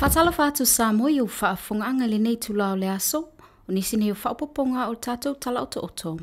Whatala whātu Samoa i u whaafungaanga le nei tūlao le aso, o nisi nei u whaapoponga o tātou tala o oto.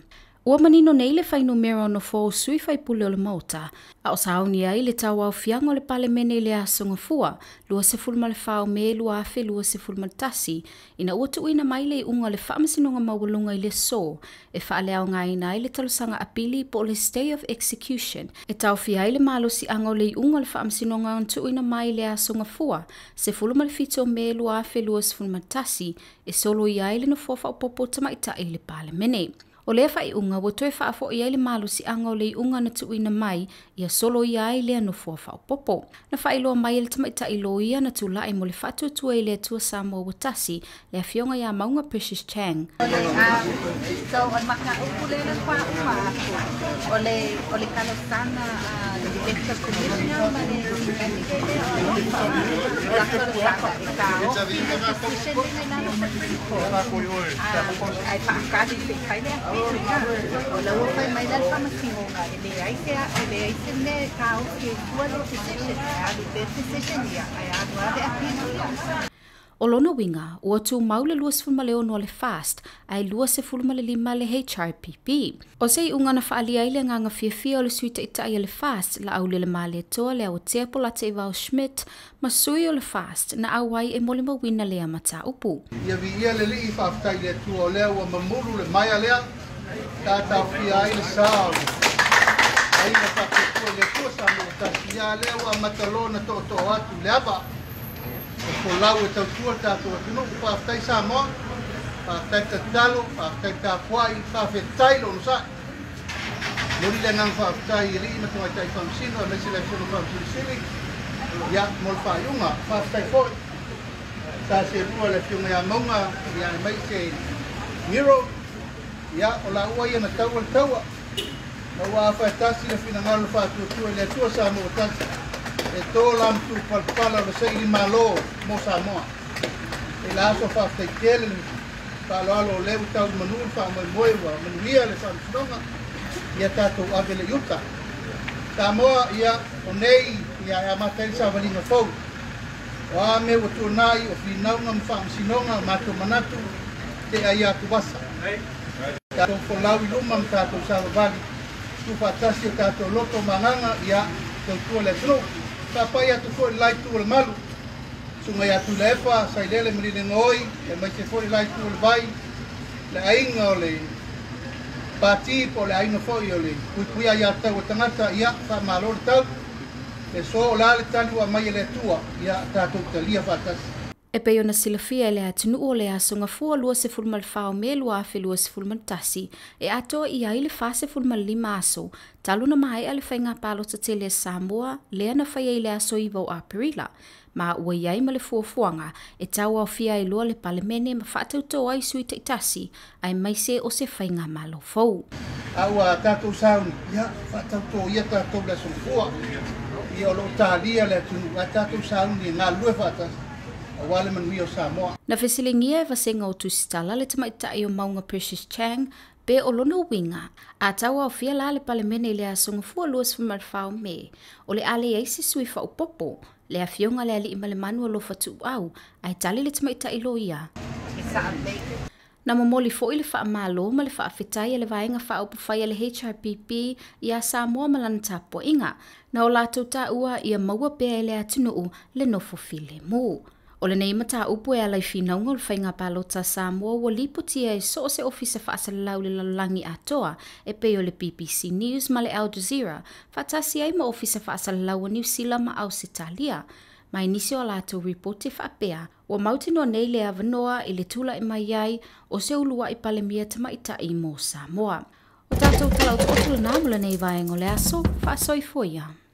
Ua manino nei le whainumera o no fō sui whaipule o le mauta, a o sauni ai le tau au fianga o le pale mene le aso ngafua, lua se fulma le whao me lua afe lua se fulma le tasi, ina ua tuina mai le unga le whaamasinonga mawalunga i le so, e whaaleo ngai nai le talusanga apili po le stay of execution, e tau fi ai le malo si ango le unga le whaamasinonga on tuina mai le aso ngafua, se fulma le fito me lua afe lua se fulma le tasi, e solo i ai le no fofa o popo tamaita i le pale mene. O le whai unga wa toi whaafo i aile malu si anga o le unga na tuina mai ia solo i ai lea no fuafao popo. Na whai loa mai le tamaita i loa ia na tu lai mo le whatu tua i lea tua Samoa Watasi lea fionga ia maunga Precious Chang. So on maka upule na kwa uma ole kalo sana director commissioner mane ai pakadi pe kaile ola wo fai mai dal pamasingonga ele aise ne ka o ke tua decision ai the decision ia ai agora de appeal. O lona winga, ua tu maule lua se fulma leo no le fast, ai lua se fulma le lima le HRPP. O sei unga na whaalia ile nganga fia o le suita itai le fast, la au le male toa le au teapo la te Val Schmidt, ma sui o le fast, na awai e mole mawina lea mata upu. Ia vi ia le li whaftai le tua lea ua mamuru le maia lea, tātau fia ai le sao. Ai na whaketua le tua Samoa Watasi, ia lea ua matalona to atu le aba. Ko lau e tau tua tātou atunu, whaftai Samoa, whaftai tatalo, whaftai tāpuai, whawhetai lo nusa. Nori le ngang whaftai i rii matungai tai whamsino, a mesi lai whono whamsini, ia mol whaiunga, whaftai foi. Tā se rua le whiunga ia maunga, ia mai se miro, ia o la ua ia na taua le taua. Na ua whaitasi le whinangalo whātua le tua Samoa Watasi. E tō lam tu palpala o se i malo mo Samoa. E la aso whaftai tele ni whaaloalo o lewu tau manul whamoemoewa, manuia le whamsinonga, ia tātou ave le yuta. Samoa ia o nei, ia e amatai sa walinga fau. O a me o tūnai o whinaunga mwhamsinonga mato manatu, te ai atu wasa. Tātou wholau i luma m tātou sa wali, tu whatasi o tātou loto manganga, ia tau tua le tunu. Tapai atu foi lai tu le malu. Sungai atu le epa, sai lele mrine ngoi, le mai se foi lai tu le vai, le ainga o le pati po le ainga foi o le kuikuia ia tau o tangata ia wha malor tau, le so o la le tanu a mai le tua ia tātou talia whatasi. E pei ona silafia ele atunu o le aso ngafua lua se fulma le whao me lua afe lua se fulma tasi, e ato i ai le wha se fulma lima aso, taluna mai ale whainga palota te le Samoa, lea na whai le aso i vau Aparila, ma ua iai ma le fuafuanga, e tau au fia i lua le palemene ma whaatau tau ai sui te tasi, ai mai se o se whainga malo fau. Aua tātou sauni, ia whaatau tau ia tātou le songfua, ia o lo tālia le atunu, a tātou sauni ngā lue whaatasi. Na whesilingia e wasenga o tusitala le tamaitai o maunga Precious Chang, be o lona winga, a tau au fia la le palemene le asonga fua luas whamarwhao me, o le ale eisi sui whao popo, le a fionga le ali ima le manu o lo fatu au, ai tali le tamaitai lo ia. Na momoli fo i le wha malo ma le wha awhitai e le vaenga wha upu whai le HRPP i a Samoa malana tapo inga, na o lātou ta ua i a maua pēa le atunuu le nofo file mū. O le nei mata upu e alai whinaunga o le whainga palota Samoa wa liputia e so se ofisa whaasalau le lalangi atoa e peo le BBC News ma le Al Jazeera, whatasi ai ma ofisa whaasalau o New Zealand ma Ausitalia. Mai nisi o lātou reporte whaapea, wa mautino nei le avanoa i le tula i mai ai o se ulua i palemia tamaita i mo Samoa. O tātou tala o tōtula nāmula nei vaengo le aso, whaasoi foia.